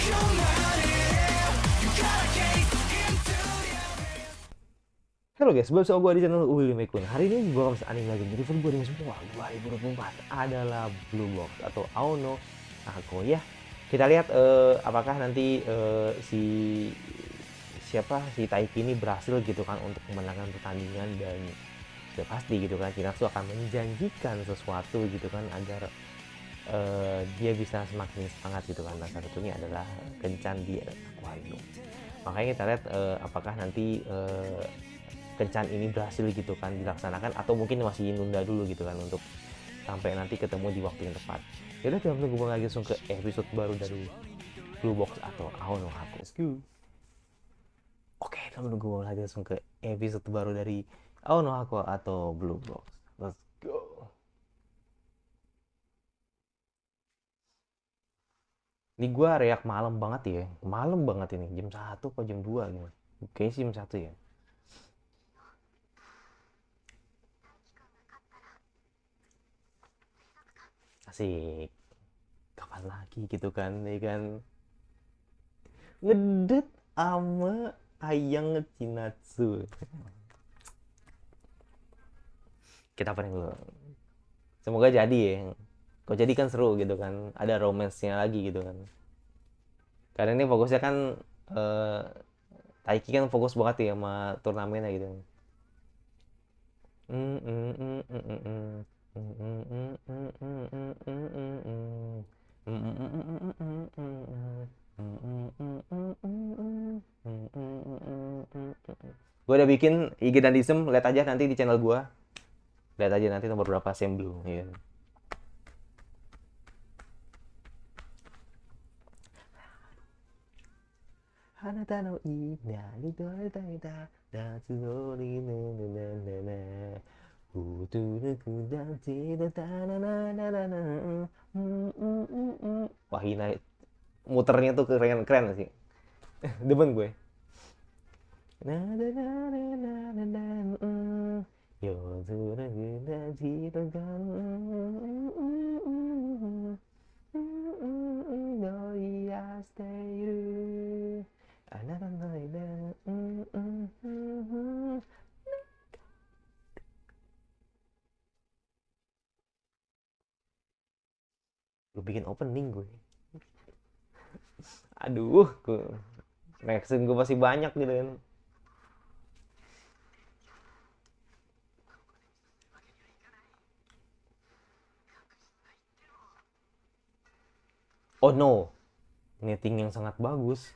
Halo guys, bersama gue di channel Willy Mekun. Hari ini gue akan anime lagi di review 2024 adalah Blue Box atau Aono Ako ya. Kita lihat apakah nanti si Taiki ini berhasil gitu kan untuk memenangkan pertandingan, dan sudah pasti gitu kan Kinatsu akan menjanjikan sesuatu gitu kan agar dia bisa semakin semangat gitu kan. Nah, salah satunya adalah kencan di Aquarium. Makanya kita lihat apakah nanti kencan ini berhasil gitu kan dilaksanakan, atau mungkin masih nunda dulu gitu kan untuk sampai nanti ketemu di waktu yang tepat. Yaudah, kita tunggu lagi langsung ke episode baru dari Blue Box atau Aono Aku. Let's go. Oke, kita menunggu lagi langsung ke episode baru dari Aono Aku atau Blue Box. Let's go. Ini gue reak malam banget ya. Malam banget ini. Jam 1 atau jam 2 gitu. Oke sih jam 1 ya. Asik. Kapan lagi gitu kan, ya kan. Ngedet sama Ayang Chinatsu. Kita paling dulu. Semoga jadi ya. Kok jadi kan seru gitu kan. Ada romance-nya lagi gitu kan. Karena ini fokusnya kan eh, Taiki kan fokus banget ya sama turnamennya gitu. Gue udah bikin IG dan Disem, lihat aja nanti di channel gue. Lihat aja nanti nomor berapa Semblu. Ya. あなたのいなりとれたいた夏のりのなななな Utuh ku dan tidak na na na na na. Wah, ini muternya tuh keren keren sih. Demen gue. Na na na na na na na. Yo sudah kita citakan. Doya stay. Another night. Gue bikin opening gue. Aduh, gue reaction gue masih banyak gitu kan. Oh no, netting yang sangat bagus.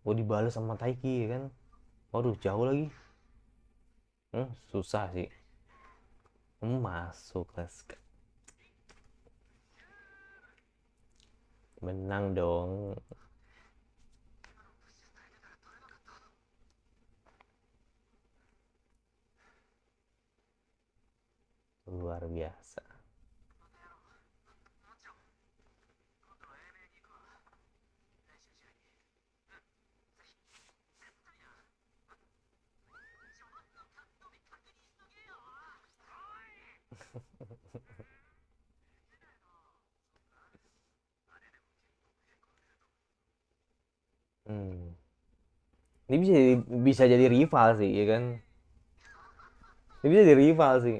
Oh, dibalas sama Taiki ya kan. Waduh, jauh lagi. Susah sih. Masuk lah. Menang dong. Luar biasa. Hmm. Ini bisa jadi rival sih, ya kan? Ini bisa jadi rival sih.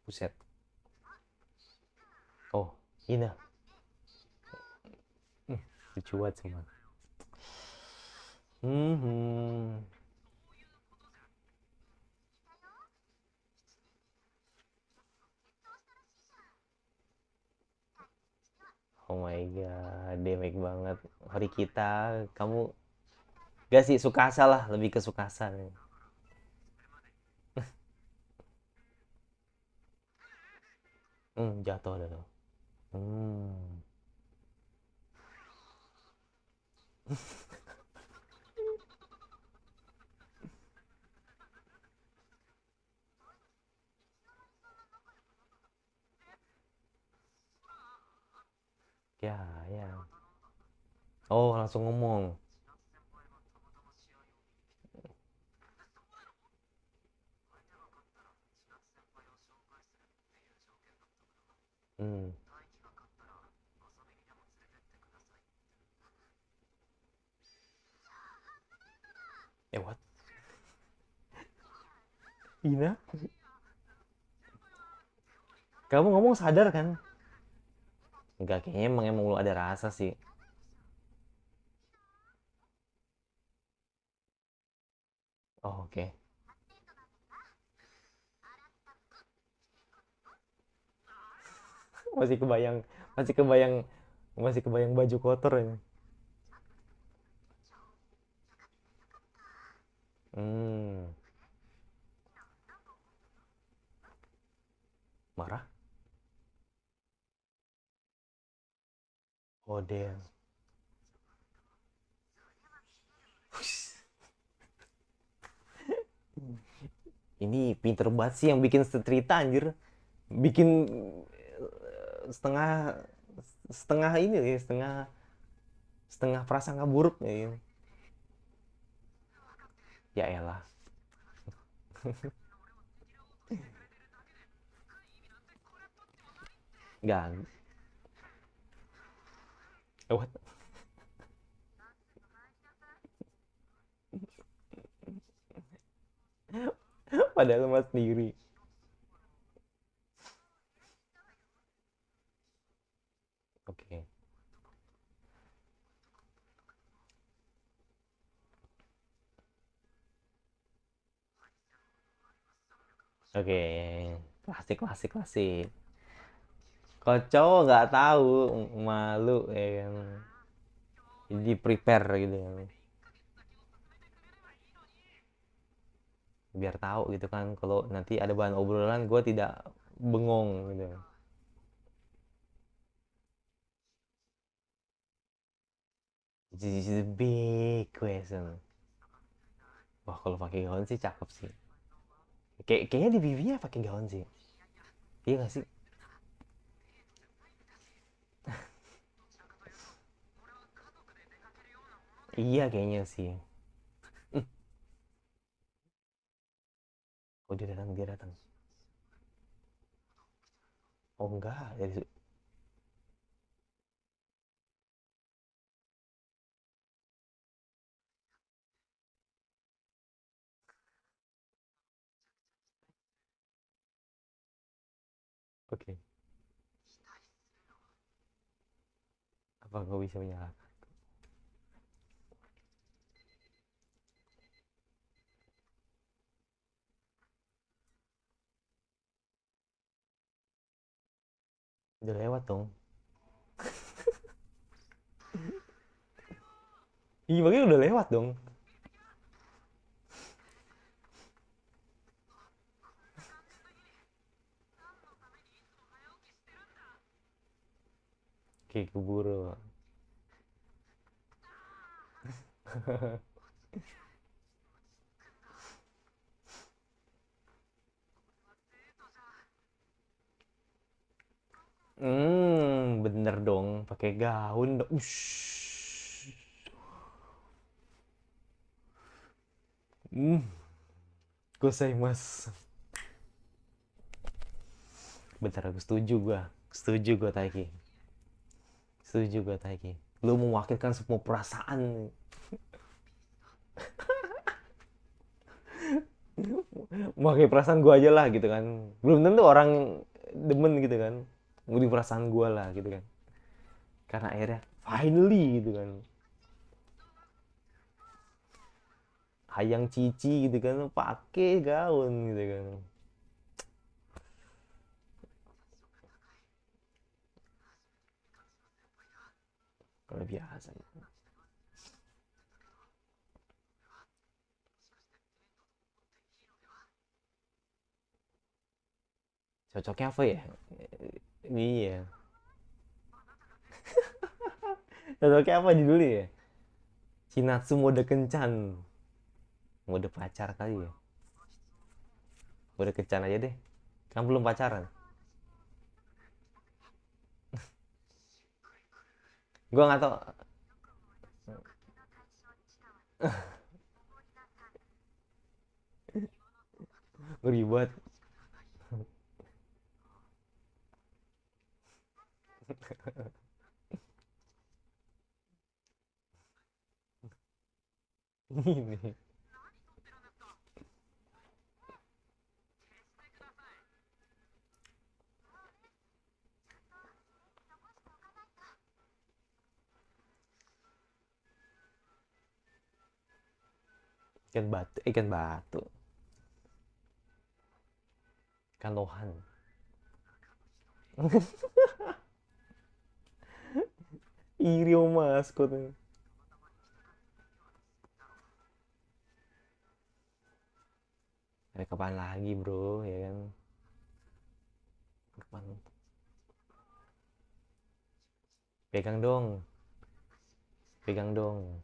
Buset. Oh, ini. Lucu banget sih, man. Hmm. Oh my god, damage banget. Hari kita, kamu gak sih Sukasa lah, lebih ke Sukasa nih. Jatuh ada tuh. Hmm. Ya, ya. Oh, langsung ngomong. Hmm. What? Ina? Kamu ngomong sadar kan? Enggak, kayaknya emang lu ada rasa sih. Oh, oke. Masih kebayang, masih kebayang, masih kebayang baju kotor ini. Hmm. Marah? Oh, damn. Ini pinter banget sih yang bikin cerita anjir. Bikin setengah setengah ini ya, setengah setengah prasangka buruk ya. Ya elah. Enggak. What? Padahal mas sendiri. Oke. Oke. Klasik, klasik, klasik. Kalau cowok nggak tahu, malu ya kan. Jadi prepare gitu kan. Biar tahu gitu kan. Kalau nanti ada bahan obrolan, gue tidak bengong gitu. This is a big question. Wah, kalau pakai gaun sih cakep sih. Kayaknya di Vivi ya pakai gaun sih. Iya gak sih? Iya kayaknya sih. Hmm. Oh, dia datang, dia datang. Oh enggak, jadi oke. Apa gue bisa menyalahkan? Udah lewat dong. Iya, makanya udah lewat dong. Kayak keburu. Bener dong, pakai gaun. Ush. Hmm, mas. Bentar, aku setuju gua. Setuju gua Taiki. Setuju gua Taiki. Lu mewakilkan semua perasaan. Mewakili perasaan gua aja lah gitu kan. Belum tentu orang demen gitu kan. Mewakili perasaan gua lah gitu kan. Karena akhirnya finally gitu kan. Hayang Cici gitu kan pakai gaun gitu kan. Kalau biasa. Cocoknya apa ya? Iya. Cocoknya apa judulnya ya? Chinatsu mode kencan. Mode pacar kali ya. Mode kencan aja deh. Kan belum pacaran. Gua nggak tahu. Ribet. Ini ikan batu, ikan lohan. Irio maskot. Kapan lagi bro, ya kan? Kapan? Pegang dong, pegang dong,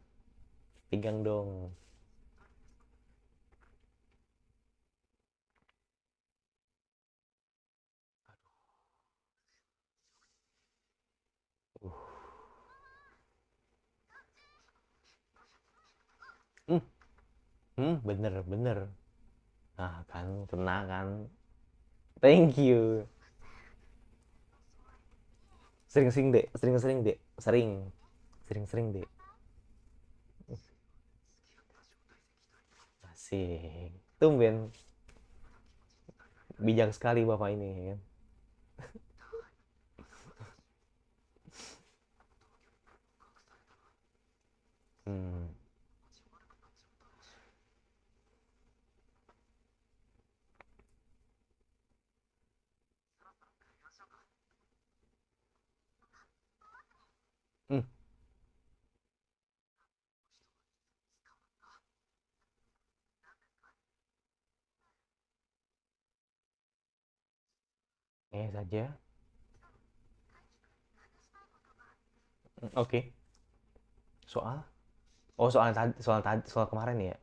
pegang dong. Uh, hmm, bener bener. Nah kan, kena kan. Thank you. Sering-sering dek, sering-sering dek, sering-sering dek. Asik. Tumben, bijak sekali bapak ini, ya kan? Hmm. Hmm. Saja. Oke. Okay. Soal? Oh, soal kemarin ya.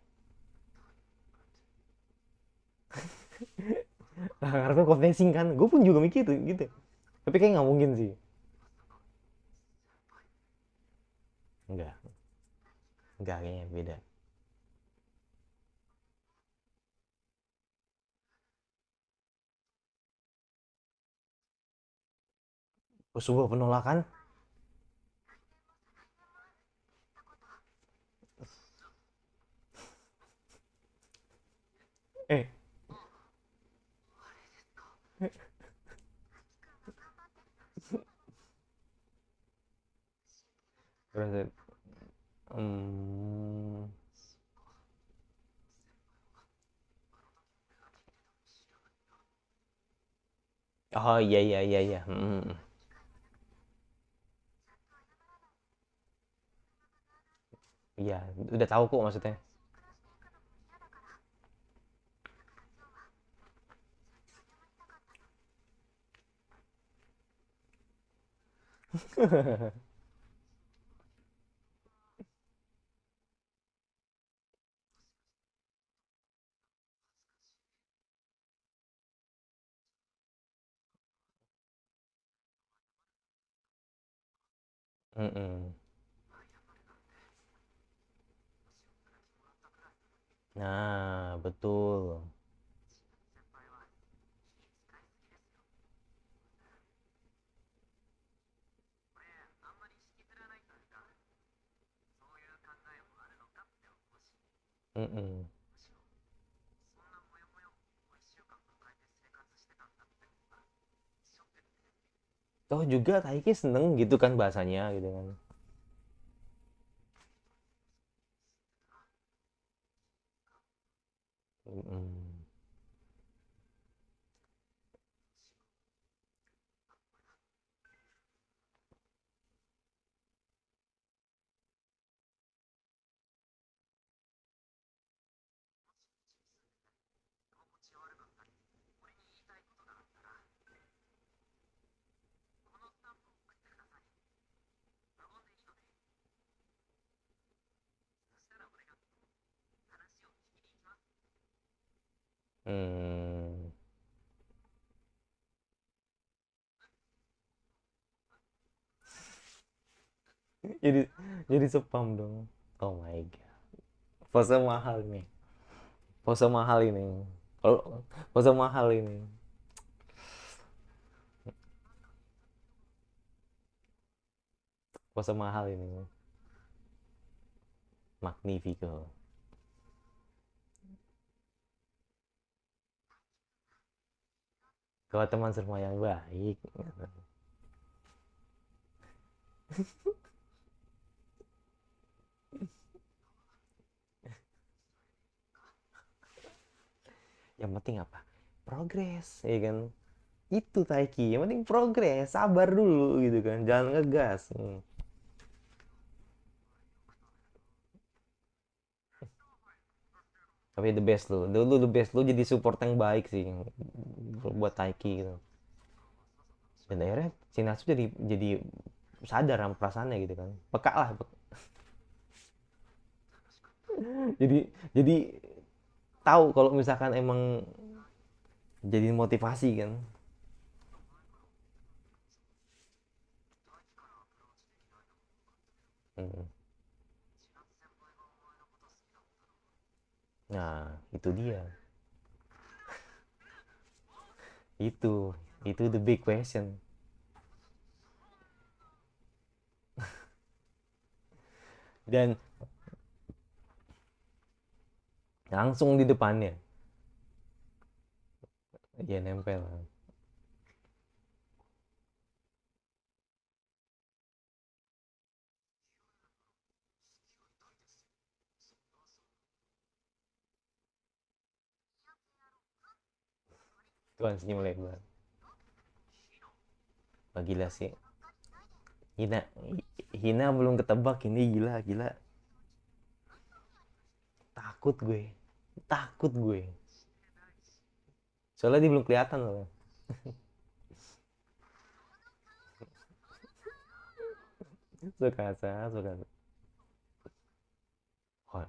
Karena confessing kan, gue pun juga mikir tuh gitu. Tapi kayak nggak mungkin sih. Enggak, enggak kayaknya beda. Oh, sebuah penolakan. Eh, berarti, hmm, oh iya iya iya iya. Iya, udah tahu kok maksudnya. Mm-mm. Nah, betul. Mm-mm. Toh juga Taiki seneng gitu kan bahasanya gitu kan. Mm-mm. Hmm. jadi jadi spam dong. Oh my god, pose mahal nih, pose mahal ini, kalau pose mahal ini, pose mahal ini, Magnifico. Kalau teman semua yang baik, yang penting apa? Progres, ya kan? Itu Taiki, yang penting progres, sabar dulu gitu kan, jangan ngegas. Tapi the best lu, dulu the best lu jadi support yang baik sih buat Taiki gitu. Dan akhirnya Shinatsu jadi sadar sama perasaannya gitu kan, peka lah. Jadi tahu kalau misalkan emang jadi motivasi kan. Hmm. Nah itu dia, itu the big question. Dan langsung di depannya dia nempel. Tuhan senyum lebar. Wah, gila sih. Hina, Hina belum ketebak ini, gila gila. Takut gue, takut gue. Soalnya dia belum kelihatan loh. Suka suka. Oh,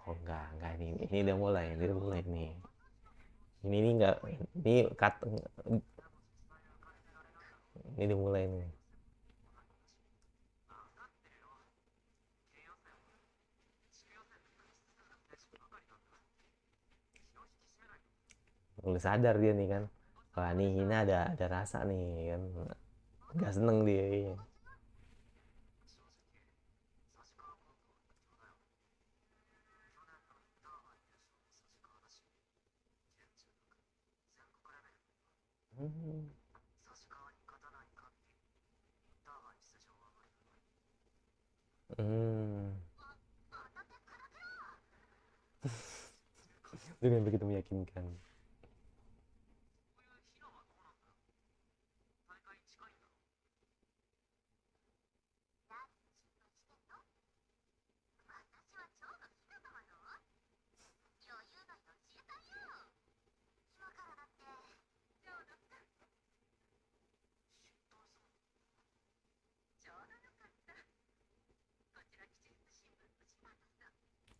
oh enggak ini udah mulai nih. Ini enggak, ini cut, ini udah mulai nih. Udah sadar dia nih kan. Wah nih Hina ada rasa nih kan. Nggak seneng dia. Iya. Hmm. Hmm. Dengan begitu meyakinkan.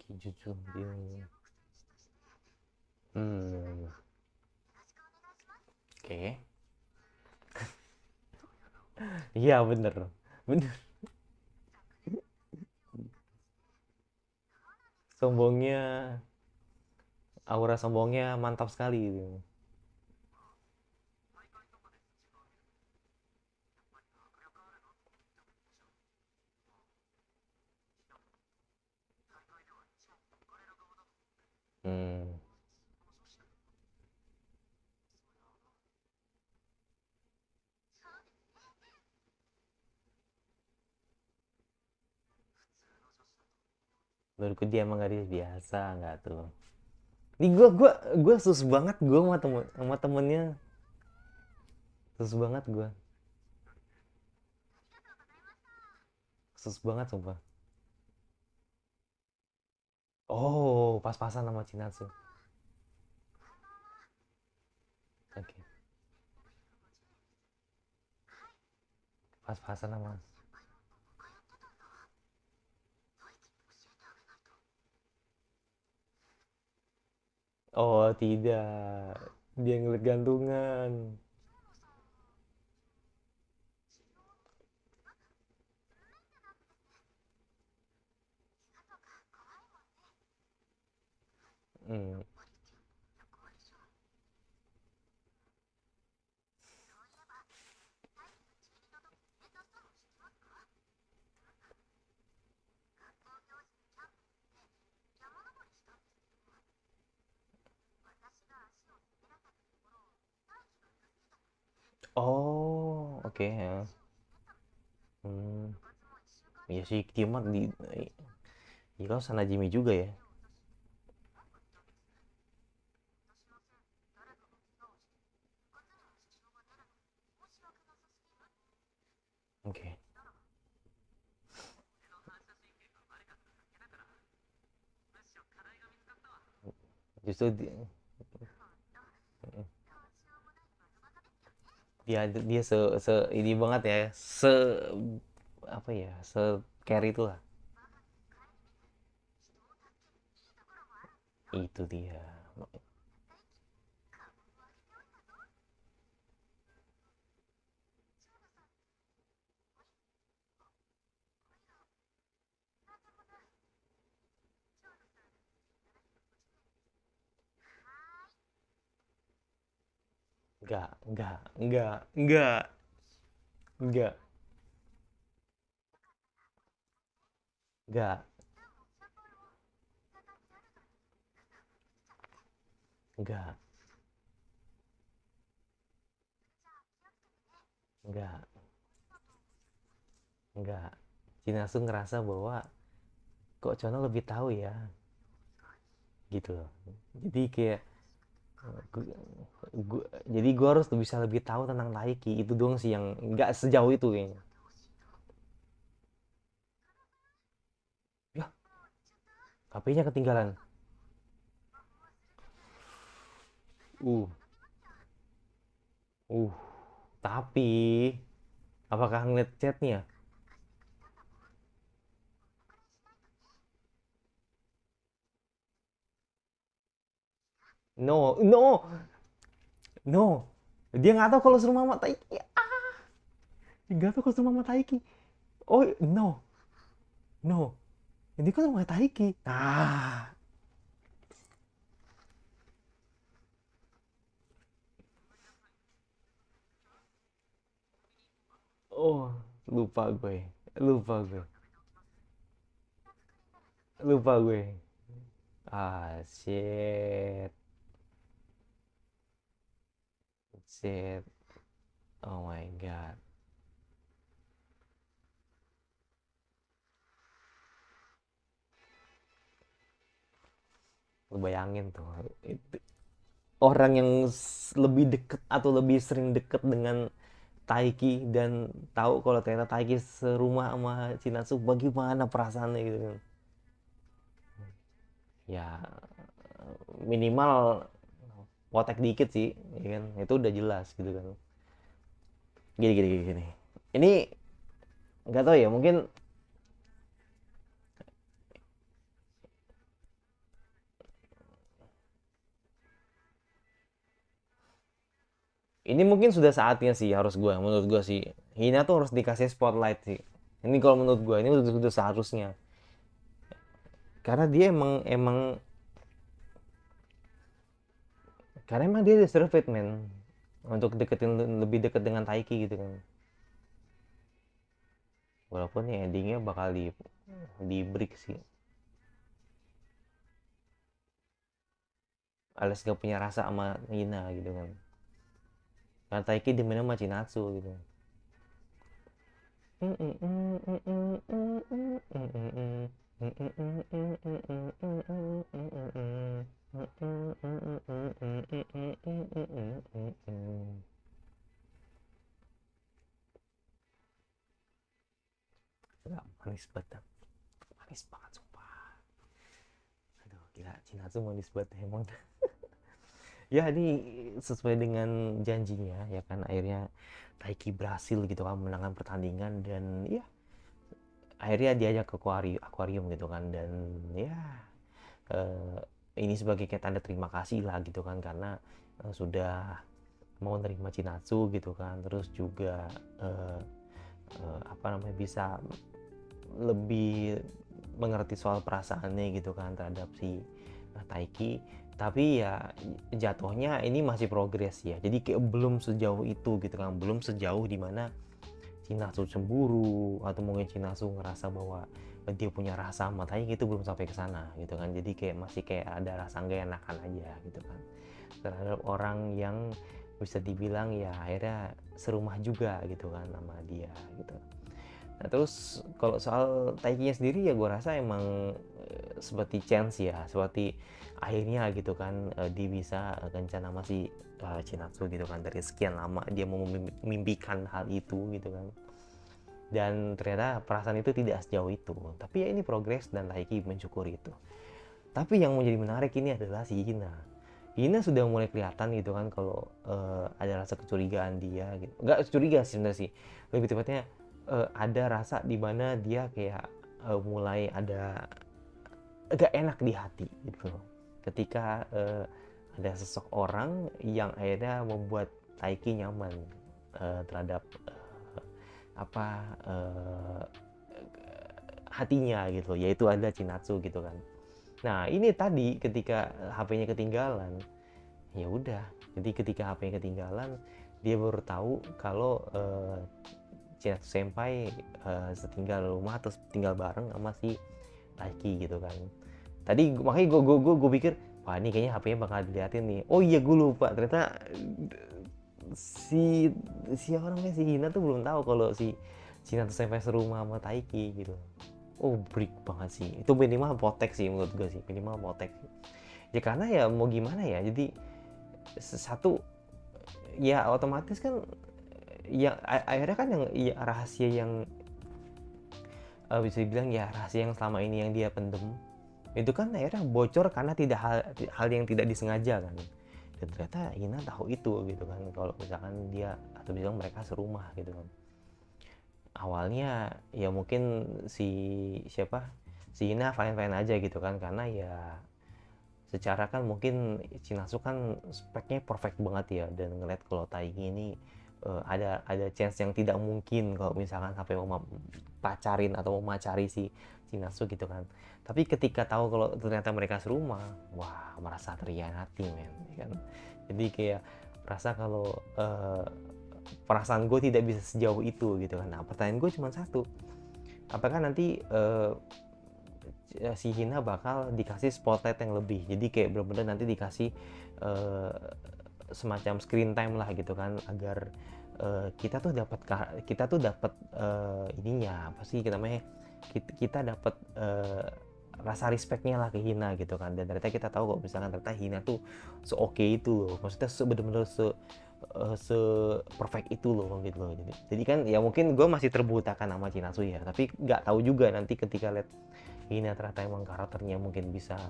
Kijutsu dia. Hmm. Oke. Iya bener. Bener. Sombongnya, aura sombongnya mantap sekali gitu. Hmm. Menurutku dia emang gadis biasa nggak tuh. Ini gue sus banget gue sama temennya, sus banget gue, sus banget sumpah. Oh pas-pasan sama Chinatsu. Oke, pas-pasan sama. Oh tidak, dia ngeliat gantungan. Hmm. Oh, oke, ya. Hmm. Iya sih, Kiamat di ya kau sana Jimmy juga ya. Oke. Justru dia se ini banget ya, apa ya, se carry itulah. Itu dia. Enggak, enggak, enggak, enggak, enggak. Jinasu ngerasa bahwa kok Chono lebih tahu ya, gitu loh. Jadi kayak jadi gue harus bisa lebih tahu tentang Taiki, itu doang sih yang nggak sejauh itu kayaknya. Ya, HP-nya ketinggalan. uh uh tapi apakah ngeliat chatnya? No, no, no, dia nggak tahu kalau suruh mama Taiki. Dia nggak tahu kalau suruh mama Taiki. Oh no, no, ini kan rumah Taiki. Oh, lupa gue, lupa gue, lupa gue. Shit, shit. Oh my god. Lu bayangin tuh, itu, orang yang lebih deket atau lebih sering deket dengan Taiki dan tahu kalau ternyata Taiki serumah sama Chinatsu, bagaimana perasaannya gitu kan. Ya minimal potek dikit sih, ya kan, itu udah jelas gitu kan. Gini gini gini, gini. Ini nggak tahu ya, mungkin ini mungkin sudah saatnya sih, harus gue, menurut gue sih, Hina tuh harus dikasih spotlight sih. Ini kalau menurut gue ini udah seharusnya, karena dia emang emang karena emang dia deserve it man, untuk deketin, lebih deket dengan Taiki gitu kan. Walaupun ya endingnya bakal di break sih, alias gak punya rasa sama Hina gitu kan, karena Taiki dimana sama Chinatsu gitu. Gak, manis banget, manis banget sumpah. Aduh gila, Chinatsu manis banget emang. Ya ini sesuai dengan janjinya ya kan, akhirnya Taiki berhasil gitu kan menangkan pertandingan, dan ya akhirnya diajak ke akuarium gitu kan, dan ya eh, ini sebagai kayak tanda terima kasih lah gitu kan, karena sudah mau nerima Chinatsu gitu kan, terus juga eh, apa namanya, bisa lebih mengerti soal perasaannya gitu kan terhadap si Taiki, tapi ya jatuhnya ini masih progres ya, jadi kayak belum sejauh itu gitu kan, belum sejauh dimana Chinatsu cemburu atau mungkin Chinatsu ngerasa bahwa dia punya rasa sama Taiki, itu belum sampai ke sana gitu kan. Jadi kayak masih kayak ada rasa nggak enakan aja gitu kan terhadap orang yang bisa dibilang ya akhirnya serumah juga gitu kan sama dia gitu. Nah terus kalau soal Taikinya sendiri ya gue rasa emang seperti chance ya, seperti akhirnya gitu kan dia bisa kencan sama si Chinatsu gitu kan, dari sekian lama dia mau memimpikan hal itu gitu kan, dan ternyata perasaan itu tidak sejauh itu. Tapi ya ini progres dan Taiki mensyukuri itu. Tapi yang menjadi menarik ini adalah si Hina. Hina sudah mulai kelihatan gitu kan kalau ada rasa kecurigaan dia gitu. Nggak curiga sih sebenarnya sih, lebih tepatnya ada rasa di mana dia kayak mulai ada agak enak di hati gitu loh, ketika ada seseorang yang akhirnya membuat Taiki nyaman terhadap apa hatinya gitu, yaitu ada Chinatsu gitu kan. Nah ini tadi ketika HP-nya ketinggalan, ya udah, jadi ketika HP-nya ketinggalan dia baru tahu kalau Chinatsu Senpai setinggal rumah atau tinggal bareng sama si Taiki gitu kan. Tadi makanya gue pikir, wah ini kayaknya HP-nya bakal diliatin nih. Oh iya gue lupa, ternyata si orangnya si Hina tuh belum tahu kalau si Chinatsu Senpai serumah sama Taiki gitu. Oh break banget sih, itu minimal potek sih menurut gue sih, minimal potek sih. Ya karena ya mau gimana ya, jadi satu ya otomatis kan ya akhirnya kan yang ya, rahasia yang bisa dibilang ya rahasia yang selama ini yang dia pendem itu kan akhirnya bocor karena tidak hal yang tidak disengaja kan, dan ternyata Hina tahu itu gitu kan, kalau misalkan dia atau bilang mereka serumah gitu kan. Awalnya ya mungkin si Hina fine aja gitu kan, karena ya secara kan mungkin Chinatsu kan speknya perfect banget ya, dan ngeliat kalau Taiki ini ada chance yang tidak mungkin kalau misalkan sampai mau pacarin atau mau macari si Chinatsu gitu kan. Tapi ketika tahu kalau ternyata mereka serumah, wah merasa terhianati men kan. Jadi kayak merasa kalau perasaan gue tidak bisa sejauh itu gitu kan. Nah pertanyaan gue cuma satu, apakah nanti si Hina bakal dikasih spotlight yang lebih, jadi kayak bener-bener nanti dikasih semacam screen time lah gitu kan, agar kita tuh dapat ininya apa sih namanya, kita dapat rasa respectnya lah ke Hina gitu kan, dan ternyata kita tahu kok misalkan ternyata Hina tuh se-oke itu loh, maksudnya bener-bener se perfect itu loh gitu loh. Jadi kan ya mungkin gue masih terbutakan sama Chinatsu ya, tapi nggak tahu juga nanti ketika lihat Hina ternyata emang karakternya mungkin bisa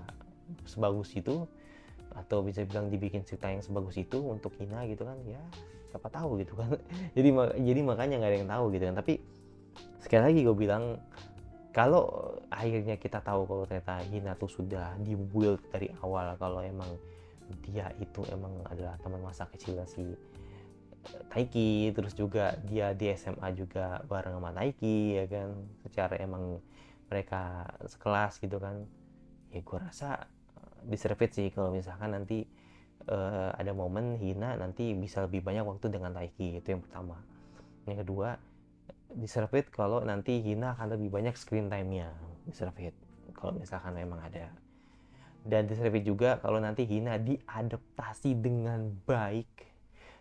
sebagus itu, atau bisa bilang dibikin cerita yang sebagus itu untuk Hina gitu kan, ya siapa tahu gitu kan. jadi makanya nggak ada yang tahu gitu kan. Tapi sekali lagi gue bilang, kalau akhirnya kita tahu kalau ternyata Hina tuh sudah dibuild dari awal kalau emang dia itu emang adalah teman masa kecilnya si Taiki, terus juga dia di SMA juga bareng sama Taiki ya kan, secara emang mereka sekelas gitu kan, ya gue rasa deserve it sih kalau misalkan nanti ada momen Hina nanti bisa lebih banyak waktu dengan Taiki, itu yang pertama. Yang kedua, deserve it kalau nanti Hina akan lebih banyak screen time-nya, deserve it kalau misalkan memang ada. Dan deserve it juga kalau nanti Hina diadaptasi dengan baik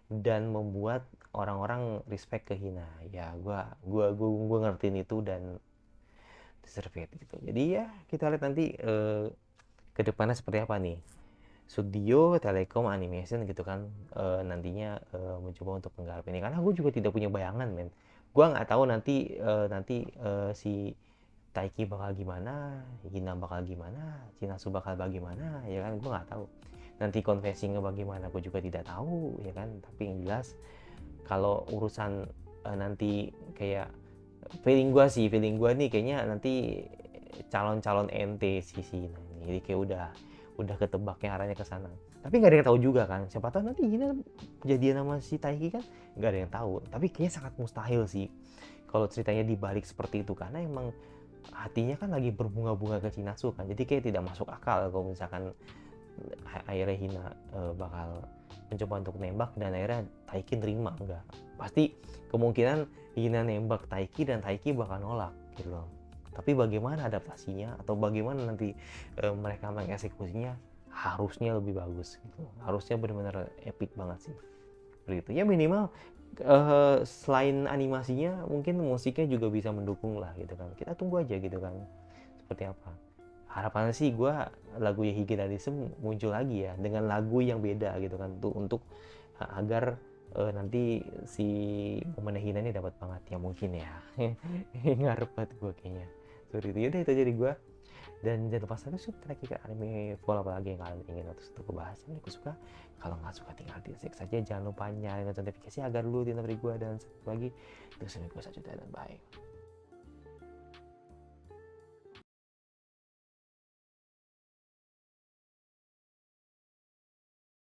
dan membuat orang-orang respect ke Hina. Ya gue ngertiin itu dan deserve it gitu. Jadi ya kita lihat nanti ke depannya seperti apa nih Studio Telekom Animation gitu kan nantinya mencoba untuk menggarap ini, karena gue juga tidak punya bayangan men. Gue nggak tahu nanti si Taiki bakal gimana, Hina bakal gimana, Chinatsu bakal bagaimana, ya kan gue nggak tahu. Nanti confessingnya bagaimana gue juga tidak tahu ya kan. Tapi yang jelas kalau urusan nanti kayak feeling gue nih kayaknya nanti calon NT si Hina ini. Jadi kayak udah ketebaknya arahnya ke sana. Tapi nggak ada yang tahu juga kan, siapa tahu nanti Hina jadian sama si Taiki kan, nggak ada yang tahu. Tapi kayaknya sangat mustahil sih kalau ceritanya dibalik seperti itu, karena emang hatinya kan lagi berbunga-bunga ke Chinatsu kan, jadi kayak tidak masuk akal kalau misalkan akhirnya Hina bakal mencoba untuk nembak dan akhirnya Taiki terima. Enggak, pasti kemungkinan Hina nembak Taiki dan Taiki bakal nolak gitu loh. Tapi bagaimana adaptasinya atau bagaimana nanti mereka mengeksekusinya harusnya lebih bagus gitu, harusnya benar-benar epic banget sih seperti itu ya. Minimal selain animasinya mungkin musiknya juga bisa mendukung lah gitu kan, kita tunggu aja gitu kan seperti apa. Harapannya sih gue lagu Higedalism muncul lagi ya dengan lagu yang beda gitu kan tuh, untuk agar nanti si momen Hina ini dapat banget ya mungkin ya. Ngarep banget gue kayaknya seperti itu. Yaudah itu jadi gue, dan jangan lupa subscribe lagi ke anime full apa lagi yang kalian ingin untuk bahas yang aku suka. Kalau nggak suka tinggal dislike saja, jangan lupa nyalain notifikasi agar lu tidak dari gue. Dan satu lagi, terus gue saja dan bye.